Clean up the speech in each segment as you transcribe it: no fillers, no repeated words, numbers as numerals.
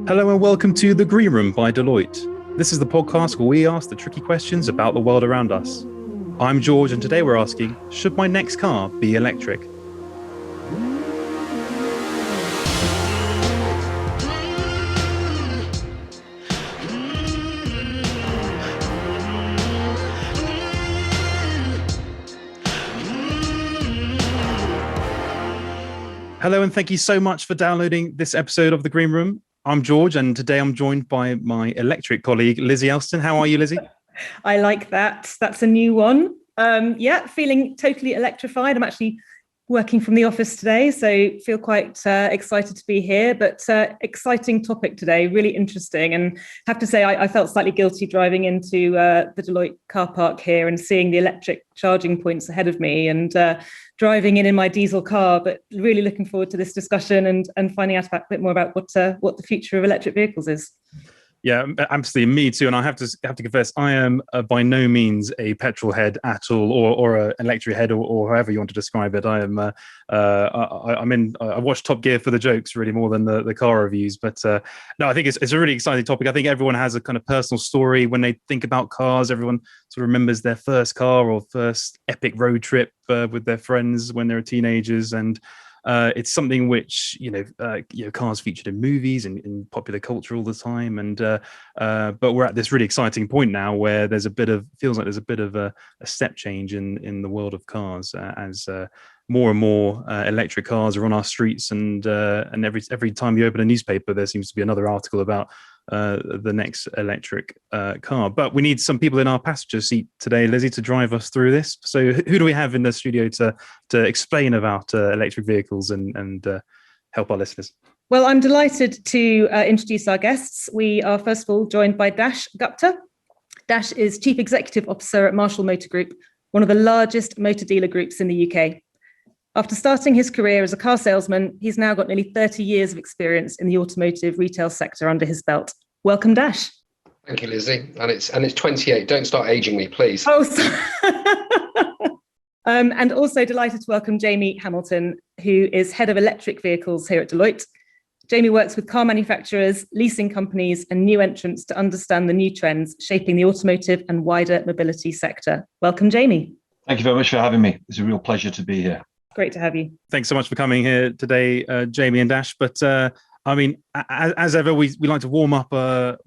Hello and welcome to The Green Room by Deloitte. This is the podcast where we ask the tricky questions about the world around us. I'm George, and today we're asking, should my next car be electric? Hello, and thank you so much for downloading this episode of The Green Room. I'm George, and today I'm joined by my electric colleague, Lizzie Elston. How are you, Lizzie? I like that. That's a new one. Feeling totally electrified. I'm actually working from the office today, so feel quite excited to be here, but exciting topic today, really interesting. And have to say, I felt slightly guilty driving into the Deloitte car park here and seeing the electric charging points ahead of me and driving in my diesel car, but really looking forward to this discussion and finding out a bit more about what the future of electric vehicles is. Yeah, absolutely. Me too. And I have to confess, I am by no means a petrol head at all, or an electric head, or however you want to describe it. I am. I watch Top Gear for the jokes really more than the car reviews. But no, I think it's a really exciting topic. I think everyone has a kind of personal story when they think about cars. Everyone sort of remembers their first car or first epic road trip with their friends when they were teenagers, and it's something which cars featured in movies and in popular culture all the time, and but we're at this really exciting point now where feels like there's a bit of a step change in the world of cars as more and more electric cars are on our streets, and every time you open a newspaper there seems to be another article about the next electric car. But we need some people in our passenger seat today, Lizzie, to drive us through this. So who do we have in the studio to explain about electric vehicles and help our listeners? Well, I'm delighted to introduce our guests. We are first of all joined by Daksh Gupta. Daksh is Chief Executive Officer at Marshall Motor Group, one of the largest motor dealer groups in the UK. After starting his career as a car salesman, he's now got nearly 30 years of experience in the automotive retail sector under his belt. Welcome, Daksh. Thank you, Lizzie. And it's 28. Don't start aging me, please. Oh, and also delighted to welcome Jamie Hamilton, who is Head of Electric Vehicles here at Deloitte. Jamie works with car manufacturers, leasing companies, and new entrants to understand the new trends shaping the automotive and wider mobility sector. Welcome, Jamie. Thank you very much for having me. It's a real pleasure to be here. Great to have you. Thanks so much for coming here today, Jamie and Daksh. But as ever, we like to warm up our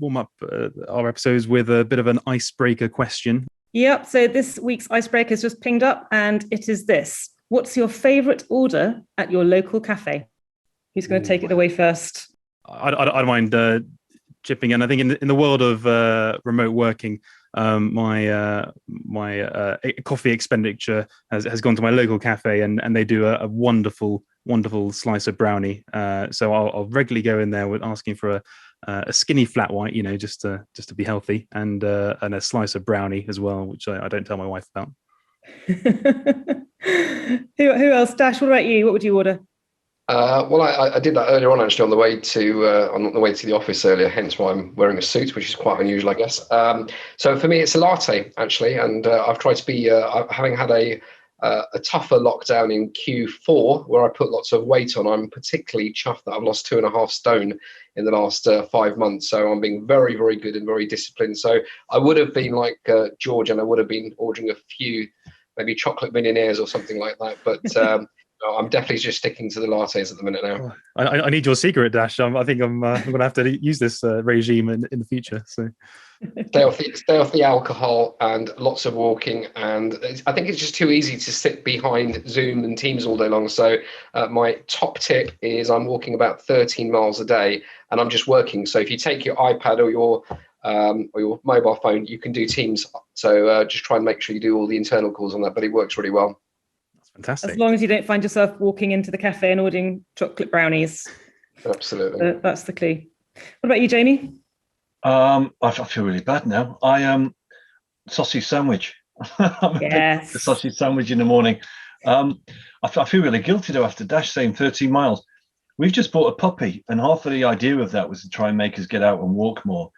episodes with a bit of an icebreaker question. Yep. So this week's icebreaker has just pinged up, and it is this: what's your favourite order at your local cafe? Who's going to take it away first? I don't mind chipping in. I think in the world of remote working, my coffee expenditure has gone to my local cafe, and they do a wonderful slice of brownie. So I'll regularly go in there with asking for a skinny flat white, just to be healthy, and a slice of brownie as well, which I don't tell my wife about. Who else? Daksh, what about you? What would you order? Well, I did that earlier on, actually, on the way to the office earlier, hence why I'm wearing a suit, which is quite unusual, I guess. So for me, it's a latte, actually, and I've tried to be, having had a tougher lockdown in Q4, where I put lots of weight on. I'm particularly chuffed that I've lost 2.5 stone in the last 5 months, so I'm being very, very good and very disciplined. So I would have been like George, and I would have been ordering a few, maybe chocolate millionaires or something like that, but I'm definitely just sticking to the lattes at the minute now. I need your secret, Daksh. I think I'm going to have to use this regime in the future. So stay off the alcohol and lots of walking. And I think it's just too easy to sit behind Zoom and Teams all day long. So my top tip is I'm walking about 13 miles a day, and I'm just working. So if you take your iPad or your mobile phone, you can do Teams. So just try and make sure you do all the internal calls on that, but it works really well. Fantastic. As long as you don't find yourself walking into the cafe and ordering chocolate brownies. Absolutely. That's the clue. What about you, Jamie? I feel really bad now. Sausage sandwich. Yes. The sausage sandwich in the morning. I feel really guilty though after Daksh saying 13 miles. We've just bought a puppy, and half of the idea of that was to try and make us get out and walk more.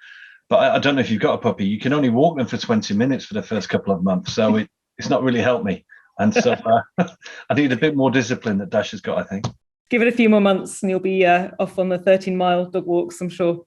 But I don't know if you've got a puppy. You can only walk them for 20 minutes for the first couple of months. So it's not really helped me. And so I need a bit more discipline that Daksh has got, I think. Give it a few more months and you'll be off on the 13-mile dog walks, I'm sure.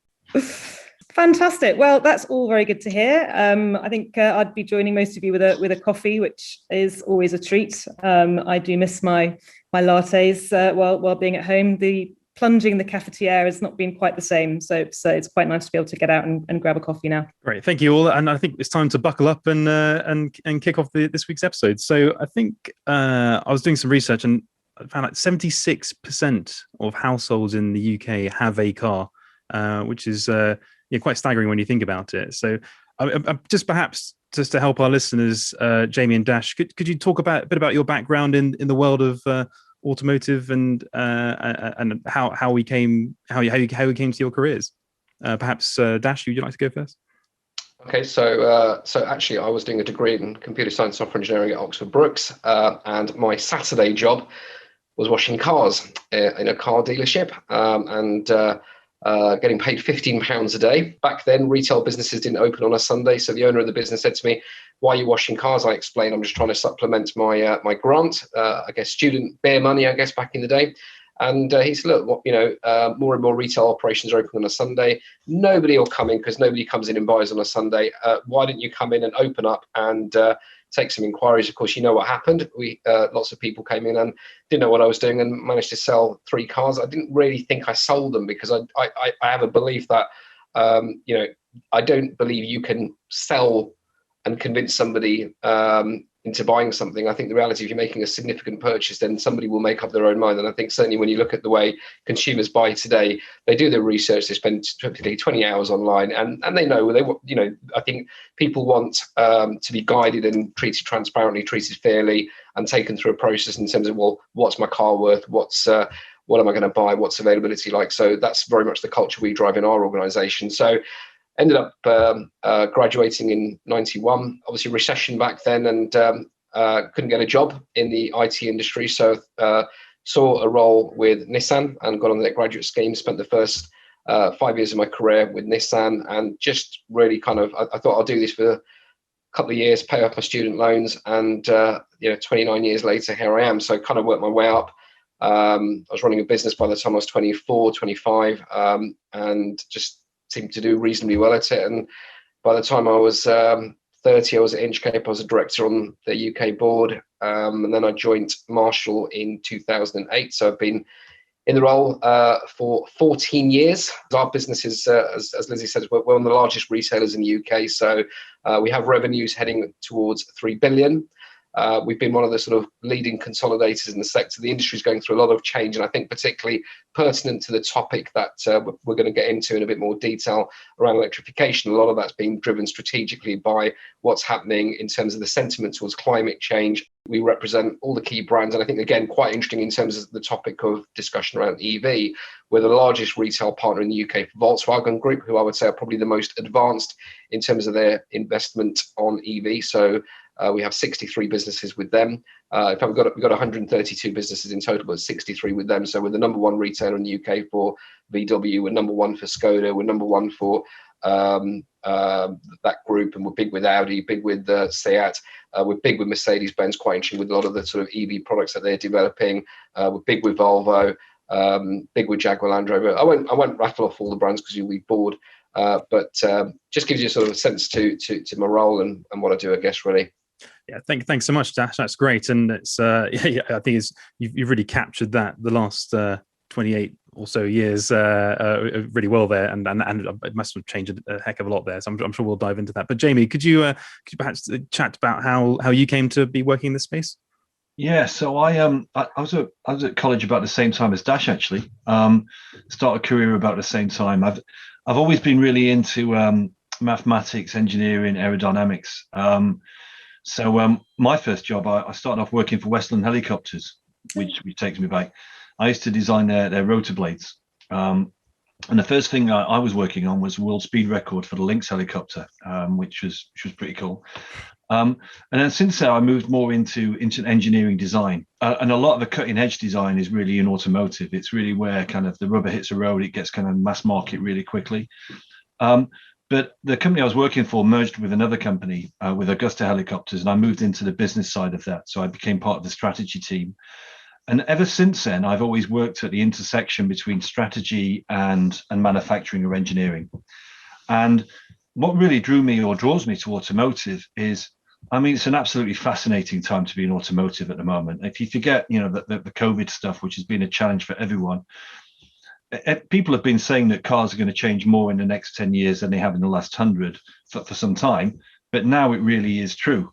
Fantastic. Well, that's all very good to hear. I think I'd be joining most of you with a coffee, which is always a treat. I do miss my lattes while being at home. The plunging in the cafetiere has not been quite the same. So it's quite nice to be able to get out and grab a coffee now. Great. Thank you all. And I think it's time to buckle up and kick off this week's episode. So I think I was doing some research and I found out 76% of households in the UK have a car, which is quite staggering when you think about it. So just perhaps just to help our listeners, Jamie and Daksh, could you talk a bit about your background in the world of automotive and how you came to your careers? Perhaps Daksh, would you like to go first? Okay, so actually, I was doing a degree in computer science software engineering at Oxford Brookes, and my Saturday job was washing cars in a car dealership, and getting paid £15 a day. Back then, retail businesses didn't open on a Sunday, so the owner of the business said to me, "Why are you washing cars?" I explained, "I'm just trying to supplement my my grant, I guess student bear money, I guess back in the day." And he said, "Look, more and more retail operations are open on a Sunday. Nobody will come in because nobody comes in and buys on a Sunday. Why don't you come in and open up and take some inquiries?" Of course, you know what happened. Lots of people came in and didn't know what I was doing and managed to sell 3 cars. I didn't really think I sold them because I have a belief that, I don't believe you can sell and convince somebody into buying something. I think the reality, if you're making a significant purchase, then somebody will make up their own mind. And I think certainly when you look at the way consumers buy today, they do their research, they spend typically 20 hours online, and they know I think people want to be guided and treated transparently, treated fairly, and taken through a process in terms of, well, what's my car worth? What am I going to buy? What's availability like? So that's very much the culture we drive in our organization. So ended up graduating in 91, obviously recession back then, and couldn't get a job in the IT industry. So saw a role with Nissan and got on the graduate scheme, spent the first 5 years of my career with Nissan, and just really I thought I'll do this for a couple of years, pay off my student loans, and 29 years later, here I am. So kind of worked my way up. I was running a business by the time I was 24, 25, and just seemed to do reasonably well at it. And by the time I was 30, I was at Inchcape. I was a director on the UK board, and then I joined Marshall in 2008. So I've been in the role for 14 years. Our business is, as Lizzie said, we're one of the largest retailers in the UK. So we have revenues heading towards 3 billion. We've been one of the sort of leading consolidators in the sector. The industry is going through a lot of change, and I think particularly pertinent to the topic that we're going to get into in a bit more detail around electrification. A lot of that's being driven strategically by what's happening in terms of the sentiment towards climate change. We represent all the key brands, and I think, again, quite interesting in terms of the topic of discussion around EV. We're the largest retail partner in the UK for Volkswagen Group, who I would say are probably the most advanced in terms of their investment on EV. So we have 63 businesses with them. In fact, we've got 132 businesses in total, but 63 with them. So we're the number 1 retailer in the UK for VW. We're number 1 for Skoda. We're number 1 for that group, and we're big with Audi, big with Seat. We're big with Mercedes-Benz, quite interesting with a lot of the sort of EV products that they're developing. We're big with Volvo, big with Jaguar Land Rover. I won't rattle off all the brands because you'll be bored, but just gives you sort of a sense to my role and what I do, I guess, really. Yeah, thanks so much, Daksh. That's great, and it's I think you've really captured that the last 28 or so years really well there, and it must have changed a heck of a lot there. So I'm sure we'll dive into that. But Jamie, could you perhaps chat about how you came to be working in this space? Yeah, so I was at college about the same time as Daksh, actually. Started a career about the same time. I've always been really into mathematics, engineering, aerodynamics. So my first job, I started off working for Westland Helicopters, which takes me back. I used to design their rotor blades. And the first thing I was working on was world speed record for the Lynx helicopter, which was pretty cool. And then since then, I moved more into engineering design. And a lot of the cutting edge design is really in automotive. It's really where kind of the rubber hits the road. It gets kind of mass market really quickly. But the company I was working for merged with another company, with Augusta Helicopters, and I moved into the business side of that. So I became part of the strategy team. And ever since then, I've always worked at the intersection between strategy and manufacturing or engineering. And what really drew me or draws me to automotive is, I mean, it's an absolutely fascinating time to be in automotive at the moment. If you forget, the COVID stuff, which has been a challenge for everyone, people have been saying that cars are going to change more in the next 10 years than they have in the last 100 for some time. But now it really is true.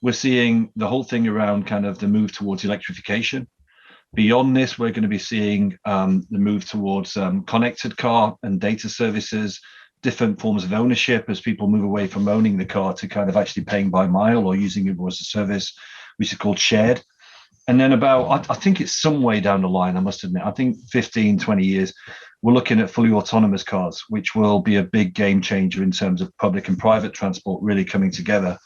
We're seeing the whole thing around kind of the move towards electrification. Beyond this, we're going to be seeing the move towards connected car and data services, different forms of ownership as people move away from owning the car to kind of actually paying by mile or using it as a service, which is called shared. And then I think it's some way down the line, I must admit, I think 15, 20 years, we're looking at fully autonomous cars, which will be a big game changer in terms of public and private transport really coming together.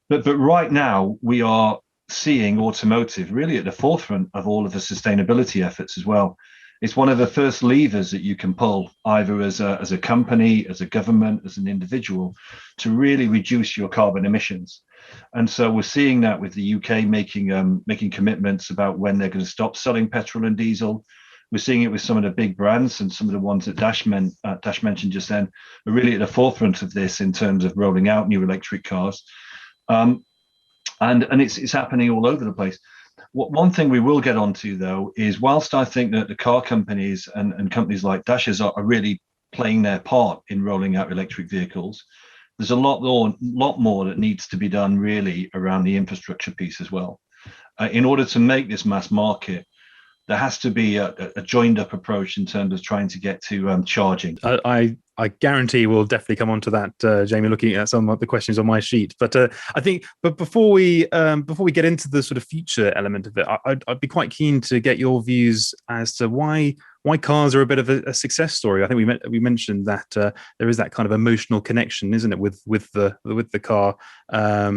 But right now, we are seeing automotive really at the forefront of all of the sustainability efforts as well. It's one of the first levers that you can pull, either as a company, as a government, as an individual, to really reduce your carbon emissions. And so we're seeing that with the UK making commitments about when they're going to stop selling petrol and diesel. We're seeing it with some of the big brands, and some of the ones that Daksh mentioned just then are really at the forefront of this in terms of rolling out new electric cars. And it's happening all over the place. One thing we will get onto, though, is whilst I think that the car companies and companies like Dash's are really playing their part in rolling out electric vehicles, there's a lot more that needs to be done really around the infrastructure piece as well. In order to make this mass market, there has to be a joined up approach in terms of trying to get to charging. I guarantee we'll definitely come on to that, Jamie, looking at some of the questions on my sheet. But I think, before we get into the sort of future element of it, I'd be quite keen to get your views as to why cars are a bit of a success story. I think we mentioned that there is that kind of emotional connection, isn't it, with the car. I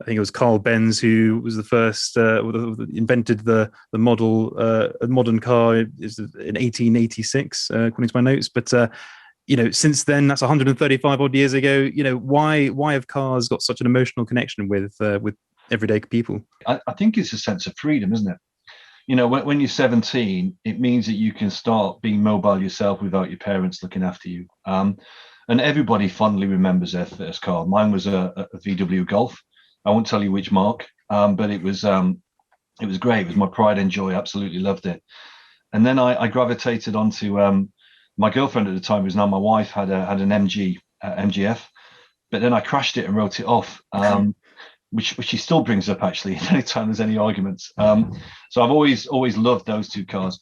think it was Carl Benz who was the first invented the model modern car in 1886, according to my notes. But since then, that's 135 odd years ago. Why have cars got such an emotional connection with everyday people? I think it's a sense of freedom, isn't it? When you're 17, it means that you can start being mobile yourself without your parents looking after you. And everybody fondly remembers their first car. Mine was a VW Golf. I won't tell you which mark, but it was great. It was my pride and joy. Absolutely loved it. And then I gravitated onto my girlfriend at the time, who's now my wife, had an MGF, but then I crashed it and wrote it off. Which she still brings up actually anytime there's any arguments. So I've always loved those two cars.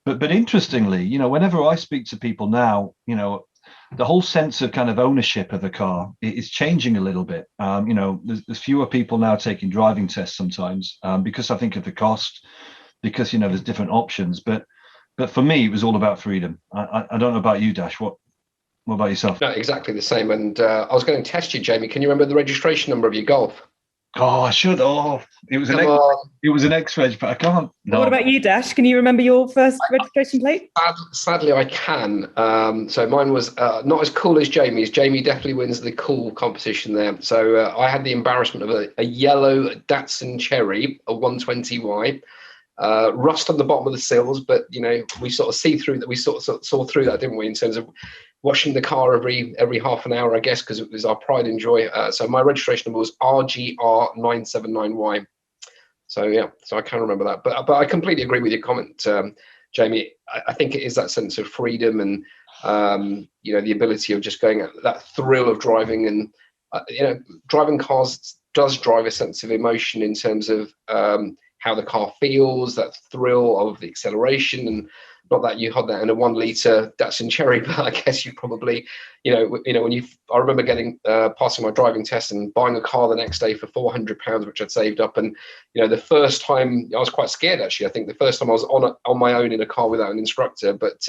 But interestingly, whenever I speak to people now, the whole sense of kind of ownership of a car is changing a little bit. There's fewer people now taking driving tests sometimes because I think of the cost, because there's different options. But for me, it was all about freedom. I don't know about you, Daksh. What about yourself? No, exactly the same. And I was going to test you, Jamie. Can you remember the registration number of your Golf? Oh, I should. Oh, it was an X-Reg, but I can't. No. What about you, Daksh? Can you remember your first registration plate? Sadly, I can. So mine was not as cool as Jamie's. Jamie definitely wins the cool competition there. So I had the embarrassment of a yellow Datsun Cherry, a 120Y. Rust on the bottom of the sills, but we sort of see through that. We sort of saw through that, didn't we? In terms of washing the car every half an hour, I guess, because it was our pride and joy. So my registration number was RGR979Y. So yeah, so I can remember that. But I completely agree with your comment, Jamie. I think it is that sense of freedom and the ability of just going at that thrill of driving, and driving cars does drive a sense of emotion in terms of how the car feels, that thrill of the acceleration. And not that you had that in a 1 litre Datsun Cherry, but I guess you probably, I remember passing my driving test and buying a car the next day for £400, which I'd saved up. And, the first time I was quite scared, actually. I think the first time I was on my own in a car without an instructor, but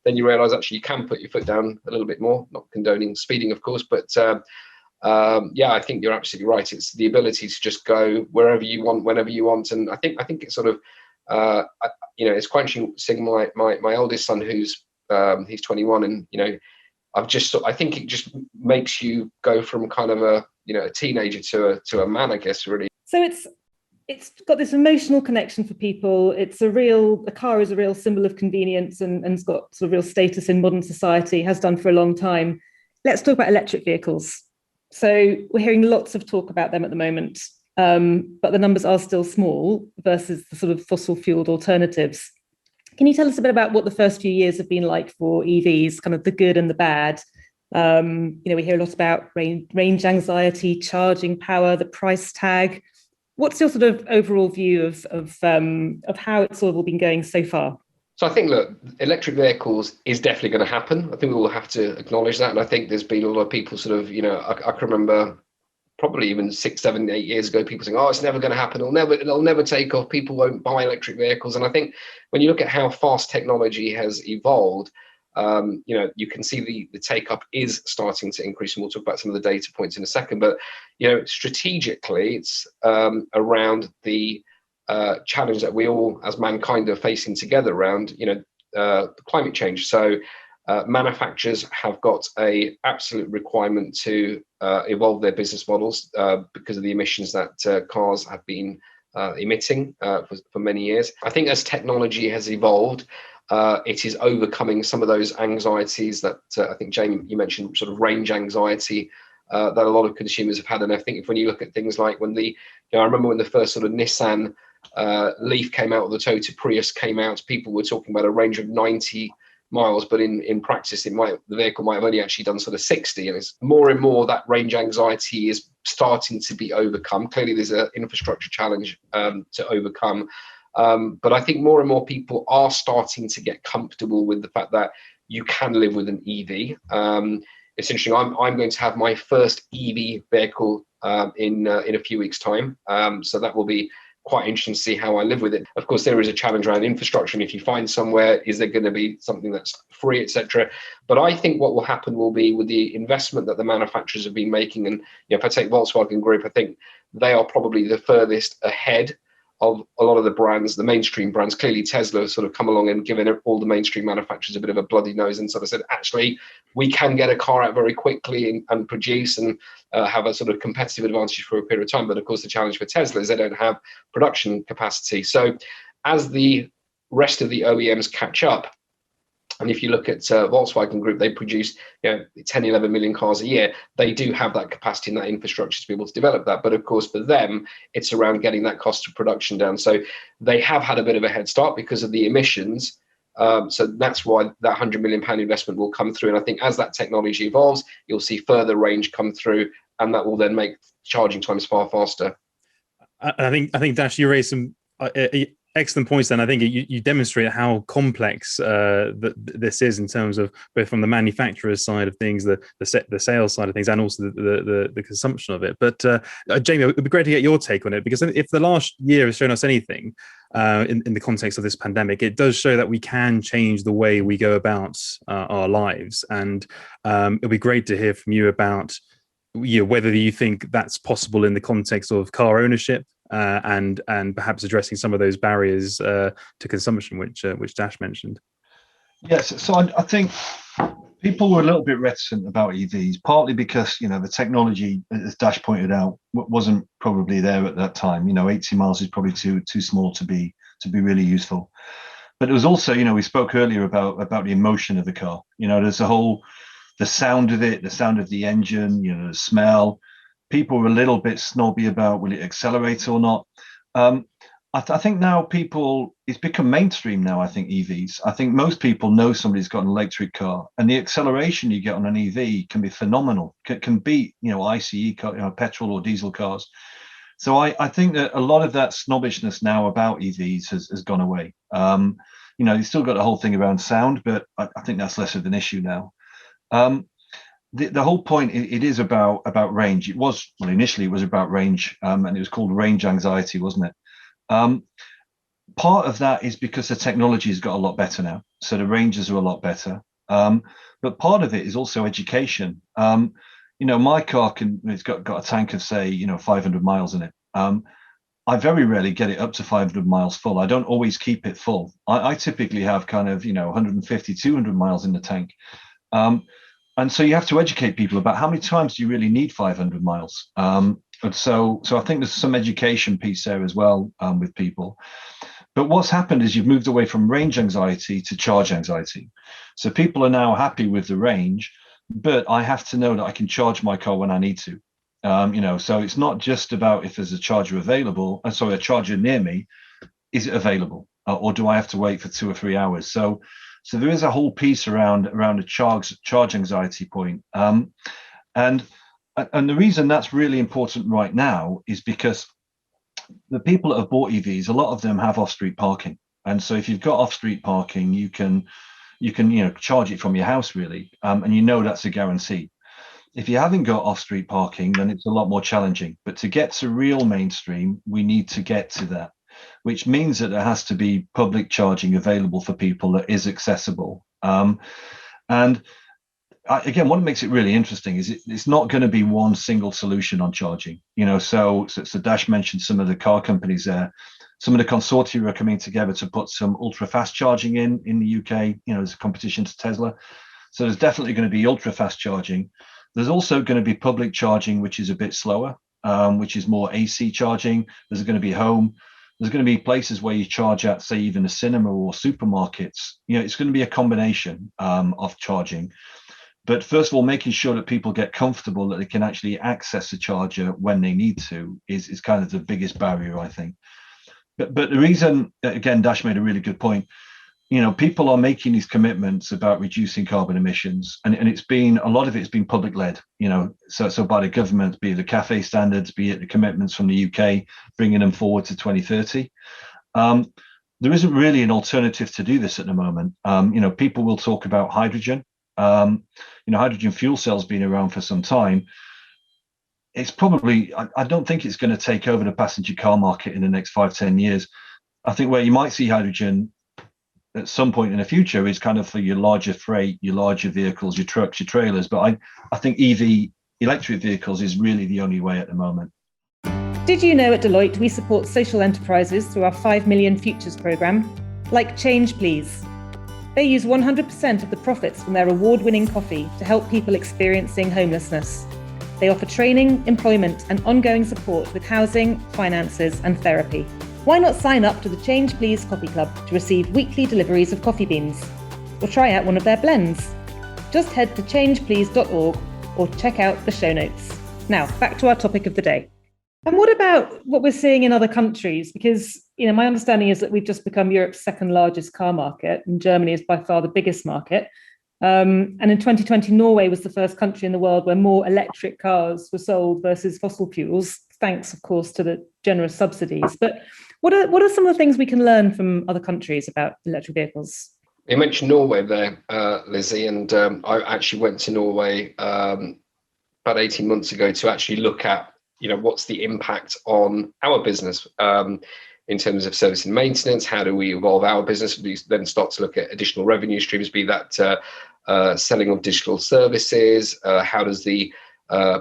then you realise actually you can put your foot down a little bit more, not condoning speeding, of course, but I think you're absolutely right. It's the ability to just go wherever you want, whenever you want. And I think it's sort of, it's quite interesting seeing my eldest son, who's he's 21, and I think it just makes you go from kind of a teenager to a man, I guess, really. So it's it's got this emotional connection for people. A car is a real symbol of convenience and it's got sort of real status in modern society, has done for a long time. Let's talk about electric vehicles. So we're hearing lots of talk about them at the moment, but the numbers are still small versus the sort of fossil fueled alternatives. Can you tell us a bit about what the first few years have been like for EVs, kind of the good and the bad? We hear a lot about range anxiety, charging power, the price tag. What's your sort of overall view of how it's sort of all been going so far? So I think, look, electric vehicles is definitely going to happen. I think we will have to acknowledge that. And I think there's been a lot of people sort of, I can remember probably even 6, 7, 8 years ago, people saying, "Oh, it's never going to happen. It'll never take off. People won't buy electric vehicles." And I think when you look at how fast technology has evolved, you can see the take up is starting to increase, and we'll talk about some of the data points in a second. But strategically, it's around the challenge that we all, as mankind, are facing together around climate change. So manufacturers have got a absolute requirement to evolve their business models because of the emissions that cars have been emitting for many years. I think as technology has evolved, it is overcoming some of those anxieties that I think, Jamie, you mentioned, sort of range anxiety that a lot of consumers have had. And I think if when you look at things like I remember when the first sort of Nissan Leaf came out, or the Toyota Prius came out, people were talking about a range of 90 miles, but in practice, the vehicle might have only actually done sort of 60. And it's more and more that range anxiety is starting to be overcome. Clearly, there's an infrastructure challenge to overcome. But I think more and more people are starting to get comfortable with the fact that you can live with an EV. It's interesting. I'm going to have my first EV vehicle in a few weeks' time. So that will be quite interesting to see how I live with it. Of course, there is a challenge around infrastructure, and if you find somewhere, is there going to be something that's free, etc. But I think what will happen will be with the investment that the manufacturers have been making, and if I take Volkswagen Group, I think they are probably the furthest ahead of a lot of the brands, the mainstream brands. Clearly, Tesla has sort of come along and given all the mainstream manufacturers a bit of a bloody nose and sort of said, actually, we can get a car out very quickly and produce and have a sort of competitive advantage for a period of time. But of course, the challenge for Tesla is they don't have production capacity. So as the rest of the OEMs catch up, and if you look at Volkswagen Group, they produce 10, 11 million cars a year. They do have that capacity and that infrastructure to be able to develop that. But of course, for them, it's around getting that cost of production down. So they have had a bit of a head start because of the emissions. So that's why that £100 million investment will come through. And I think as that technology evolves, you'll see further range come through, and that will then make charging times far faster. I think Daksh, you raised some excellent points. Then I think you demonstrate how complex this is in terms of both from the manufacturer's side of things, the sales side of things, and also the consumption of it. But Jamie, it would be great to get your take on it, because if the last year has shown us anything in the context of this pandemic, it does show that we can change the way we go about our lives. And it'll be great to hear from you about whether you think that's possible in the context of car ownership, and perhaps addressing some of those barriers to consumption, which Daksh mentioned. Yes, so I think people were a little bit reticent about EVs, partly because the technology, as Daksh pointed out, wasn't probably there at that time. 80 miles is probably too small to be really useful. But it was also, we spoke earlier about the emotion of the car. There's the sound of it, the sound of the engine, the smell. People were a little bit snobby about will it accelerate or not. I think now it's become mainstream now, I think, EVs. I think most people know somebody's got an electric car, and the acceleration you get on an EV can be phenomenal, can beat, ICE, petrol or diesel cars. So I think that a lot of that snobbishness now about EVs has gone away. You've still got the whole thing around sound, but I think that's less of an issue now. The whole point, it is about range. Initially it was about range, and it was called range anxiety, wasn't it? Part of that is because the technology has got a lot better now, so the ranges are a lot better. But part of it is also education. My car it's got a tank of, say, 500 miles in it. I very rarely get it up to 500 miles full. I don't always keep it full. I typically have kind of 150, 200 miles in the tank. And so you have to educate people about how many times do you really need 500 miles. And so I think there's some education piece there as well with people. But what's happened is you've moved away from range anxiety to charge anxiety. So people are now happy with the range, but I have to know that I can charge my car when I need to. So it's not just about if there's a charger available, a charger near me, is it available? Or do I have to wait for 2 or 3 hours? So there is a whole piece around a charge anxiety point. And the reason that's really important right now is because the people that have bought EVs, a lot of them have off-street parking. And so if you've got off-street parking, you can charge it from your house really, and that's a guarantee. If you haven't got off-street parking, then it's a lot more challenging. But to get to real mainstream, we need to get to that, which means that there has to be public charging available for people that is accessible. Again, what makes it really interesting is it's not going to be one single solution on charging. So Daksh mentioned some of the car companies there. Some of the consortia are coming together to put some ultra fast charging in the UK. There's a competition to Tesla. So there's definitely going to be ultra fast charging. There's also going to be public charging, which is a bit slower, which is more AC charging. There's going to be home. There's going to be places where you charge at, say, even a cinema or supermarkets. It's going to be a combination of charging. But first of all, making sure that people get comfortable that they can actually access a charger when they need to is kind of the biggest barrier, I think. But the reason, again, Daksh made a really good point. People are making these commitments about reducing carbon emissions, and a lot of it's been public led. So by the government, be it the CAFE standards, be it the commitments from the UK, bringing them forward to 2030. There isn't really an alternative to do this at the moment. People will talk about hydrogen. Hydrogen fuel cells been around for some time. It's probably, I don't think it's going to take over the passenger car market in the next 5-10 years. I think where you might see hydrogen at some point in the future is kind of for your larger freight, your larger vehicles, your trucks, your trailers. But I think EV, electric vehicles, is really the only way at the moment. Did you know at Deloitte we support social enterprises through our 5 Million Futures programme, like Change Please? They use 100% of the profits from their award-winning coffee to help people experiencing homelessness. They offer training, employment, and ongoing support with housing, finances, and therapy. Why not sign up to the Change Please Coffee Club to receive weekly deliveries of coffee beans? Or try out one of their blends? Just head to changeplease.org or check out the show notes. Now, back to our topic of the day. And what about what we're seeing in other countries? Because, my understanding is that we've just become Europe's second largest car market, and Germany is by far the biggest market. And in 2020, Norway was the first country in the world where more electric cars were sold versus fossil fuels, thanks, of course, to the generous subsidies. But what are some of the things we can learn from other countries about electric vehicles? You mentioned Norway there, Lizzie, and I actually went to Norway about 18 months ago to actually look at what's the impact on our business in terms of service and maintenance. How do we evolve our business? We then start to look at additional revenue streams, be that selling of digital services. How does the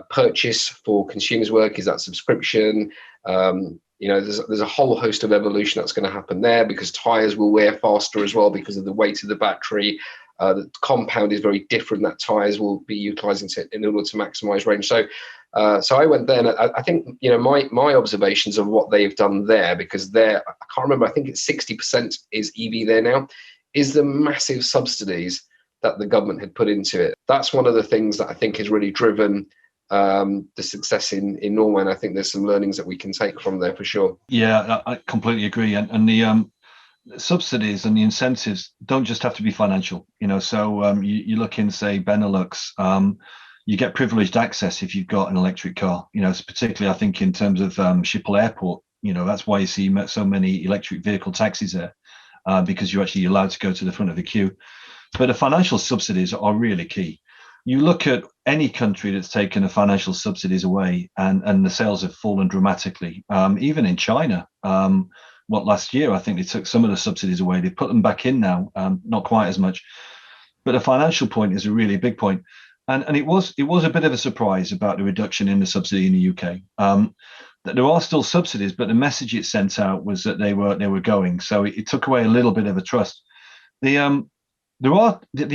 purchase for consumers work? Is that subscription? There's a whole host of evolution that's going to happen there, because tires will wear faster as well because of the weight of the battery. The compound is very different that tires will be utilizing in order to maximize range. So I went there, and I think my observations of what they've done there, because I can't remember, I think it's 60% is EV there now, is the massive subsidies that the government had put into it. That's one of the things that I think has really driven the success in Norway, and I think there's some learnings that we can take from there for sure. Yeah, I completely agree, and the subsidies and the incentives don't just have to be financial. So you look in, say, Benelux, you get privileged access if you've got an electric car. Particularly I think in terms of Schiphol Airport, that's why you see so many electric vehicle taxis there, because you're actually allowed to go to the front of the queue. But the financial subsidies are really key. You look at any country that's taken the financial subsidies away, and the sales have fallen dramatically. Even in China, last year, I think they took some of the subsidies away. They put them back in now, not quite as much. But the financial point is a really big point. And it was a bit of a surprise about the reduction in the subsidy in the UK. That there are still subsidies, but the message it sent out was that they were going. So it took away a little bit of a trust. The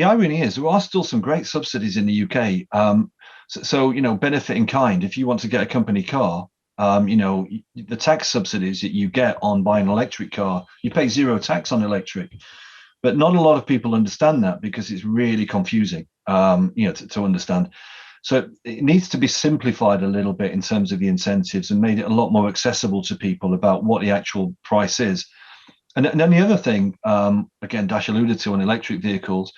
irony is there are still some great subsidies in the UK. So benefit in kind. If you want to get a company car, The tax subsidies that you get on buying an electric car, you pay zero tax on electric. But not a lot of people understand that because it's really confusing, to understand. So it needs to be simplified a little bit in terms of the incentives and made it a lot more accessible to people about what the actual price is. And then the other thing, again, Dash alluded to on electric vehicles,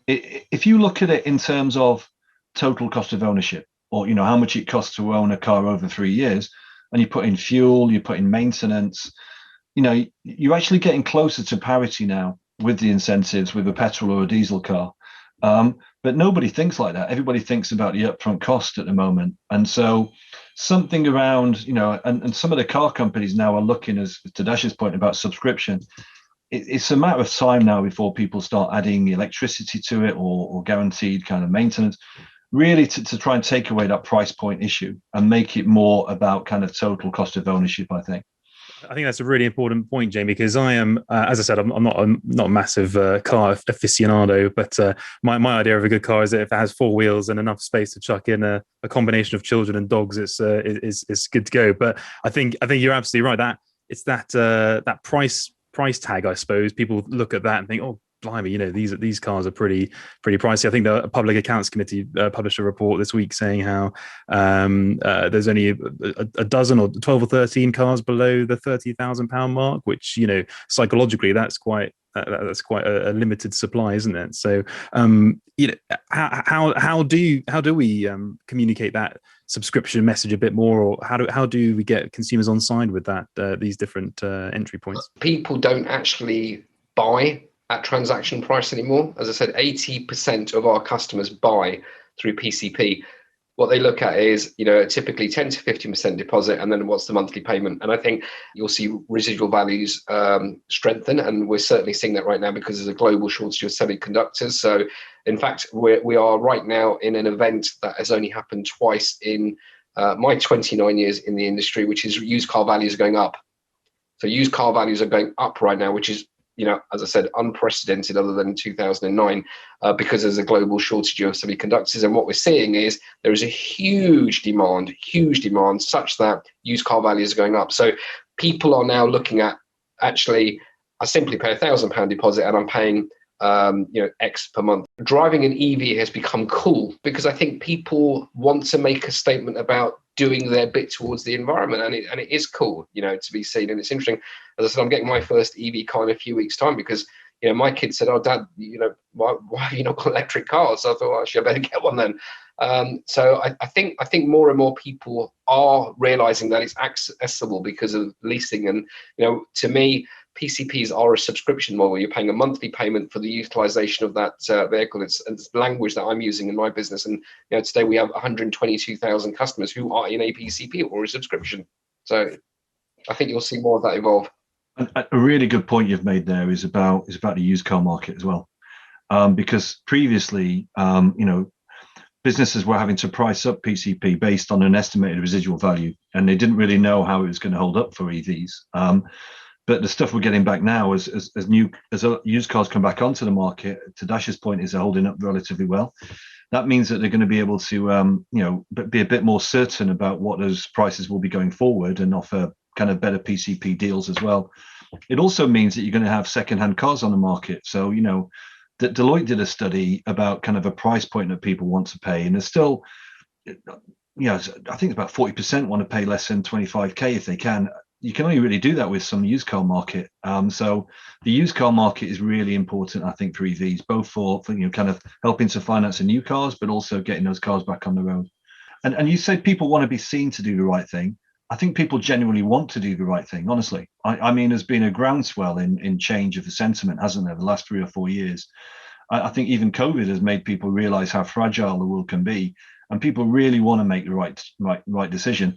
if you look at it in terms of total cost of ownership, or how much it costs to own a car over 3 years, and you put in fuel, you put in maintenance, you're actually getting closer to parity now with the incentives with a petrol or a diesel car. But nobody thinks like that. Everybody thinks about the upfront cost at the moment. And so something around, and some of the car companies now are looking, as to Dash's point about subscription, it's a matter of time now before people start adding electricity to it or guaranteed kind of maintenance, really to try and take away that price point issue and make it more about kind of total cost of ownership, I think. I think that's a really important point, Jamie, because I am, as I said, I'm not a massive car aficionado, but my idea of a good car is that if it has four wheels and enough space to chuck in a combination of children and dogs, it's good to go. But I think you're absolutely right. That it's that price tag, I suppose. People look at that and think, oh, blimey, these cars are pretty pricey. I think the Public Accounts Committee published a report this week saying how there's only a dozen or 12 or 13 cars below the £30,000 mark, which psychologically that's quite a limited supply, isn't it? So how do we communicate that subscription message a bit more, or how do we get consumers on side with that these different entry points? People don't actually buy at transaction price anymore. As I said, 80% of our customers buy through PCP. What they look at is, typically 10 to 15% deposit, and then what's the monthly payment. And I think you'll see residual values strengthen, and we're certainly seeing that right now because there's a global shortage of semiconductors. So, in fact, we are right now in an event that has only happened twice in my 29 years in the industry, which is used car values are going up. So used car values are going up right now, which is, as I said, unprecedented other than 2009, because there's a global shortage of semiconductors. And what we're seeing is there is a huge demand such that used car values are going up. So people are now looking at, actually, I simply pay £1,000 deposit and I'm paying X per month. Driving an EV has become cool because I think people want to make a statement about doing their bit towards the environment, and it is cool, to be seen. And it's interesting, as I said, I'm getting my first EV car in a few weeks' time because my kids said, "Oh, Dad, why have you not got electric cars?" So I thought, well, actually, I better get one then. So I think more and more people are realizing that it's accessible because of leasing, and to me, PCPs are a subscription model. You're paying a monthly payment for the utilization of that vehicle. It's language that I'm using in my business. And today we have 122,000 customers who are in a PCP or a subscription. So I think you'll see more of that evolve. A really good point you've made there is about the used car market as well, because previously, businesses were having to price up PCP based on an estimated residual value, and they didn't really know how it was going to hold up for EVs. But the stuff we're getting back now, as used cars come back onto the market, to Dash's point, is they're holding up relatively well. That means that they're going to be able to, be a bit more certain about what those prices will be going forward and offer kind of better PCP deals as well. It also means that you're going to have secondhand cars on the market. So, that Deloitte did a study about kind of a price point that people want to pay, and there's still, I think about 40% want to pay less than 25k if they can. You can only really do that with some used car market. So the used car market is really important, I think, for EVs, both for kind of helping to finance the new cars, but also getting those cars back on the road. And you said people want to be seen to do the right thing. I think people genuinely want to do the right thing, honestly. I mean, there's been a groundswell in change of the sentiment, hasn't there, the last 3 or 4 years? I think even COVID has made people realize how fragile the world can be, and people really want to make the right decision.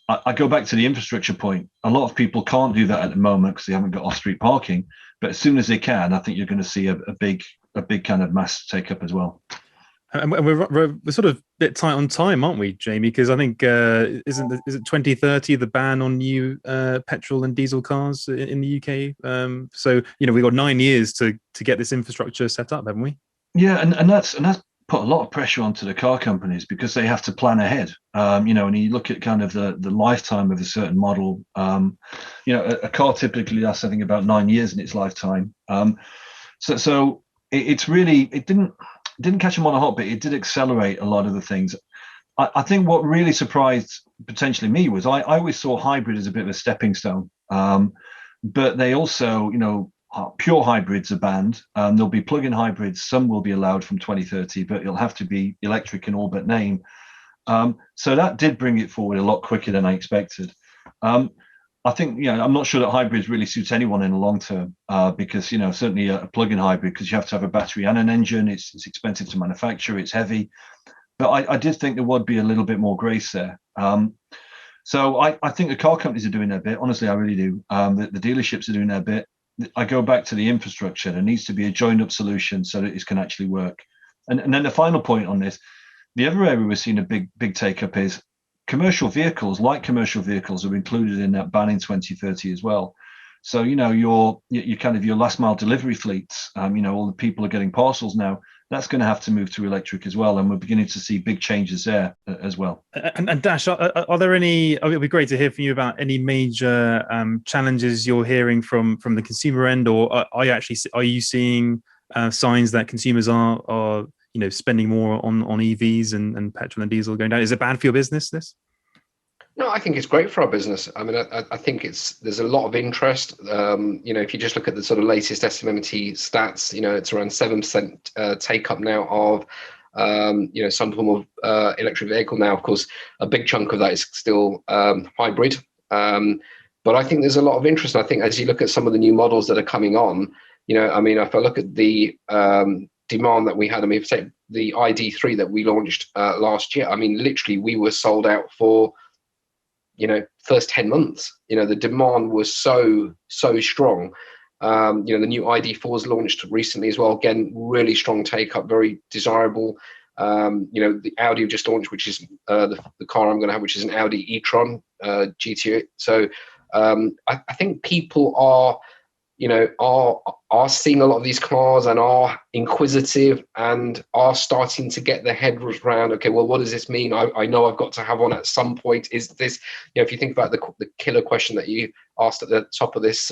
I go back to the infrastructure point. A lot of people can't do that at the moment because they haven't got off-street parking. But as soon as they can, I think you're going to see a big kind of mass take up as well. And we're sort of a bit tight on time, aren't we, Jamie? Because I think is it 2030 the ban on new petrol and diesel cars in the UK? So we've got 9 years to get this infrastructure set up, haven't we? Yeah, and that's put a lot of pressure onto the car companies because they have to plan ahead. And you look at kind of the lifetime of a certain model. A car typically lasts, I think, about 9 years in its lifetime. So it didn't catch them on a hop, but it did accelerate a lot of the things. I think what really surprised potentially me was I always saw hybrid as a bit of a stepping stone. But they also, pure hybrids are banned. There'll be plug-in hybrids. Some will be allowed from 2030, but it'll have to be electric in all but name. So that did bring it forward a lot quicker than I expected. I think, I'm not sure that hybrids really suits anyone in the long term because, certainly a plug-in hybrid, because you have to have a battery and an engine. It's expensive to manufacture. It's heavy. But I did think there would be a little bit more grace there. So I think the car companies are doing their bit. Honestly, I really do. The dealerships are doing their bit. I go back to the infrastructure. There needs to be a joined up solution so that it can actually work. And then the final point on this, the other area we're seeing a big take up is commercial vehicles. Light commercial vehicles are included in that ban in 2030 as well. So, your kind of your last mile delivery fleets, all the people are getting parcels now. That's going to have to move to electric as well. And we're beginning to see big changes there as well. And Dash, are there any, it would be great to hear from you about any major challenges you're hearing from the consumer end, or are you seeing signs that consumers are spending more on EVs and petrol and diesel going down? Is it bad for your business, this? No, I think it's great for our business. I mean, I think there's a lot of interest. If you just look at the sort of latest SMMT stats, it's around 7% take up now of, some form of electric vehicle. Now, of course, a big chunk of that is still hybrid. But I think there's a lot of interest. And I think as you look at some of the new models that are coming on, if I look at the demand that we had, if you take the ID3 that we launched last year, literally we were sold out for first 10 months. The demand was so strong. The new ID4's launched recently as well. Again, really strong take up, very desirable. The Audi just launched, which is the car I'm going to have, which is an Audi e-tron GT. So I think people are seeing a lot of these cars and are inquisitive and are starting to get their head around, okay, well, what does this mean? I know I've got to have one at some point. Is this, if you think about the killer question that you asked at the top of this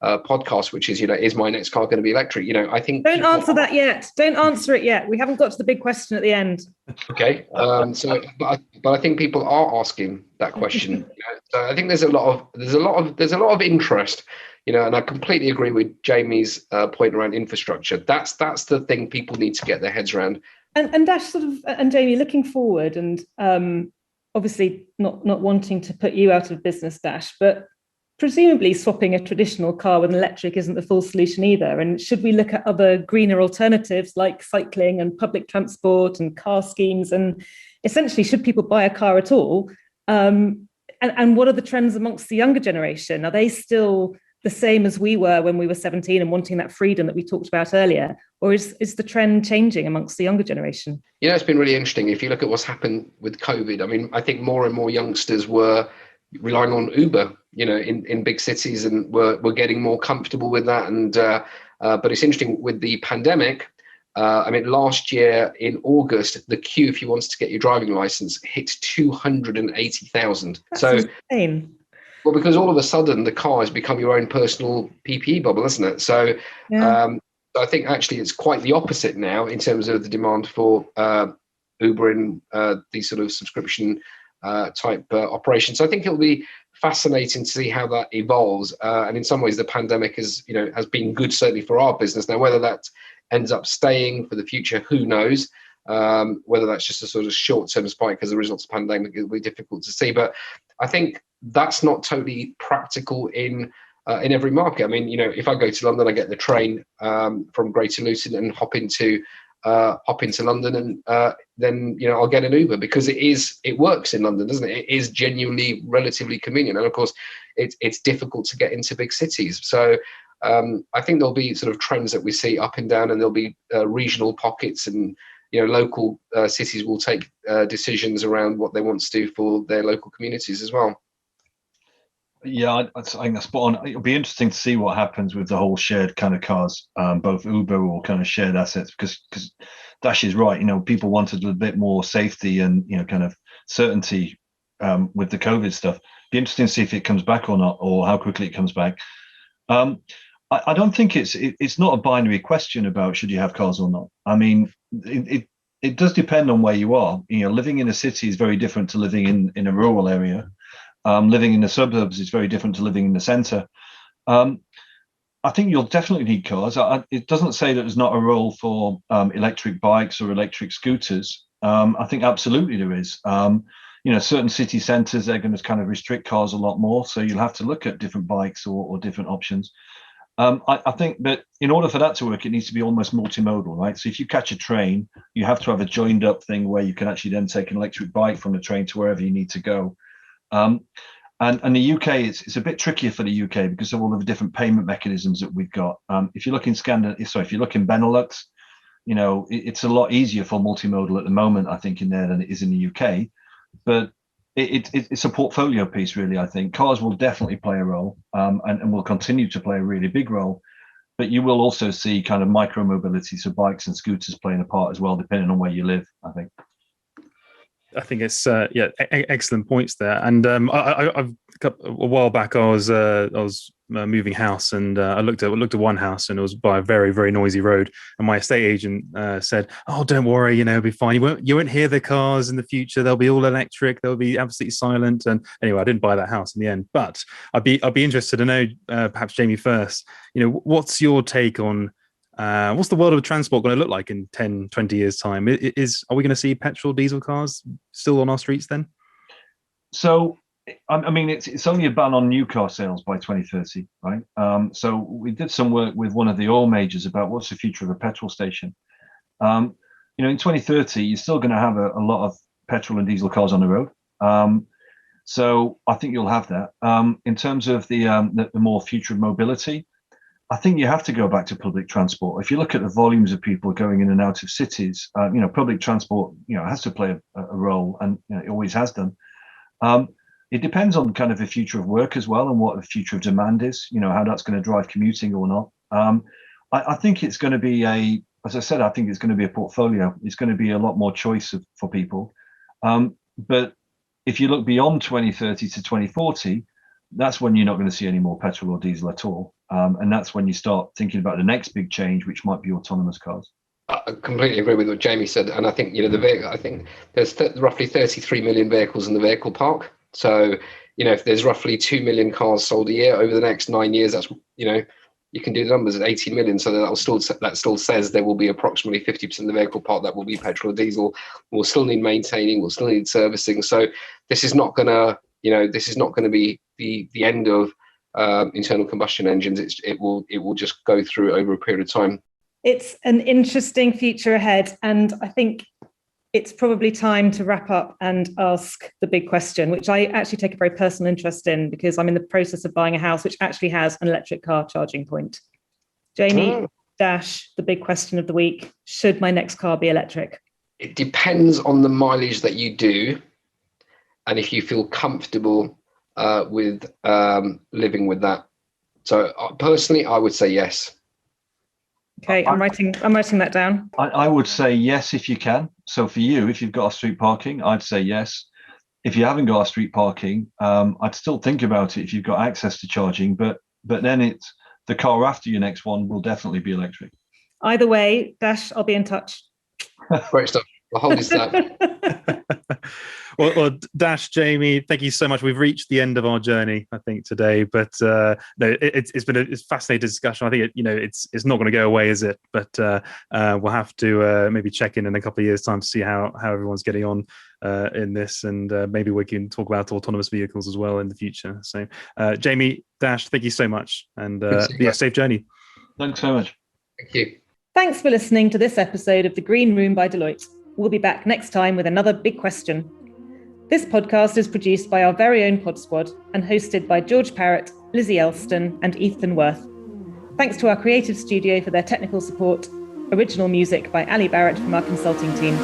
podcast, which is my next car going to be electric? I think don't answer that yet. Don't answer it yet. We haven't got to the big question at the end. Okay. But I think people are asking that question. So I think there's a lot of interest. And I completely agree with Jamie's point around infrastructure. That's the thing people need to get their heads around. And Dash and Jamie, looking forward, and obviously not wanting to put you out of business, Dash, but presumably swapping a traditional car with an electric isn't the full solution either. And should we look at other greener alternatives like cycling and public transport and car schemes? And essentially, should people buy a car at all? And what are the trends amongst the younger generation? Are they still the same as we were when we were 17 and wanting that freedom that we talked about earlier? Or is the trend changing amongst the younger generation? It's been really interesting. If you look at what's happened with COVID, I think more and more youngsters were relying on Uber, in big cities, and we're getting more comfortable with that. And but it's interesting with the pandemic. Last year in August, the queue, if you wanted to get your driving license, hit 280,000. That's insane. Well, because all of a sudden the car has become your own personal PPE bubble, isn't it? So yeah. I think actually it's quite the opposite now in terms of the demand for Uber and these sort of subscription type operations. So I think it'll be fascinating to see how that evolves. And in some ways, the pandemic has been good, certainly for our business. Now, whether that ends up staying for the future, who knows? Whether that's just a sort of short-term spike as a result of the pandemic, it'll be difficult to see. But I think that's not totally practical in every market. If I go to London, I get the train from Greater Luton and hop into London, and then I'll get an Uber because it works in London, doesn't it? It is genuinely relatively convenient, and of course, it's difficult to get into big cities. So I think there'll be sort of trends that we see up and down, and there'll be regional pockets, and local cities will take decisions around what they want to do for their local communities as well. Yeah, I think that's spot on. It'll be interesting to see what happens with the whole shared kind of cars, both Uber or kind of shared assets, because Dash is right. People wanted a bit more safety and, kind of certainty with the COVID stuff. Be interesting to see if it comes back or not, or how quickly it comes back. I don't think it's not a binary question about should you have cars or not. I mean, it does depend on where you are. Living in a city is very different to living in a rural area. Living in the suburbs is very different to living in the centre. I think you'll definitely need cars. It doesn't say that there's not a role for electric bikes or electric scooters. I think absolutely there is. Certain city centres, they're going to kind of restrict cars a lot more. So you'll have to look at different bikes or different options. I think that in order for that to work, it needs to be almost multimodal, right? So if you catch a train, you have to have a joined up thing where you can actually then take an electric bike from the train to wherever you need to go. And the UK, it's a bit trickier for the UK because of all of the different payment mechanisms that we've got. If you look in if you look in Benelux, it's a lot easier for multimodal at the moment, I think, in there than it is in the UK. But it's a portfolio piece, really. I think cars will definitely play a role, and will continue to play a really big role. But you will also see kind of micro mobility, so bikes and scooters playing a part as well, depending on where you live, I think. I think it's excellent points there. And I've a while back I was moving house, and I looked at one house, and it was by a very, very noisy road. And my estate agent said, "Oh, don't worry, it'll be fine. You won't hear the cars in the future. They'll be all electric. They'll be absolutely silent." And anyway, I didn't buy that house in the end. But I'd be interested to know, perhaps Jamie first. What's your take on what's the world of transport going to look like in 10, 20 years' time? Are we going to see petrol, diesel cars still on our streets then? So, I mean, it's only a ban on new car sales by 2030, right? So we did some work with one of the oil majors about what's the future of a petrol station. In 2030, you're still going to have a lot of petrol and diesel cars on the road. So I think you'll have that. In terms of the more future of mobility, I think you have to go back to public transport. If you look at the volumes of people going in and out of cities, public transport, has to play a role, and it always has done. It depends on kind of the future of work as well, and what the future of demand is. How that's going to drive commuting or not. I think it's going to be as I said, I think it's going to be a portfolio. It's going to be a lot more choice for people. But if you look beyond 2030 to 2040, that's when you're not going to see any more petrol or diesel at all. And that's when you start thinking about the next big change, which might be autonomous cars. I completely agree with what Jamie said. And I think, the vehicle, I think there's roughly 33 million vehicles in the vehicle park. So, if there's roughly 2 million cars sold a year over the next 9 years, that's, you can do the numbers at 18 million. So that still says there will be approximately 50% of the vehicle park that will be petrol or diesel. We'll still need maintaining, we'll still need servicing. So this is not going to be the end of internal combustion engines. It will just go through over a period of time. It's an interesting future ahead, and I think it's probably time to wrap up and ask the big question, which I actually take a very personal interest in because I'm in the process of buying a house which actually has an electric car charging point. Jamie, Dash, the big question of the week: should my next car be electric? It depends on the mileage that you do, and if you feel comfortable with living with that. So personally, I would say yes. Okay, I'm writing that down. I would say yes if you can. So for you, if you've got off-street parking, I'd say yes. If you haven't got off-street parking, I'd still think about it if you've got access to charging. But then it's the car after your next one will definitely be electric. Either way, Dash, I'll be in touch. Great stuff. I'll hold this up. Well, Dash, Jamie, thank you so much. We've reached the end of our journey, I think, today. But no, it's been a fascinating discussion. I think it's not going to go away, is it? But we'll have to maybe check in a couple of years' time to see how everyone's getting on in this, and maybe we can talk about autonomous vehicles as well in the future. So, Jamie, Dash, thank you so much, and safe journey. Thanks so much. Thank you. Thanks for listening to this episode of The Green Room by Deloitte. We'll be back next time with another big question. This podcast is produced by our very own pod squad and hosted by George Parrett, Lizzie Elston and Ethan Worth. Thanks to our creative studio for their technical support. Original music by Ali Barrett from our consulting team.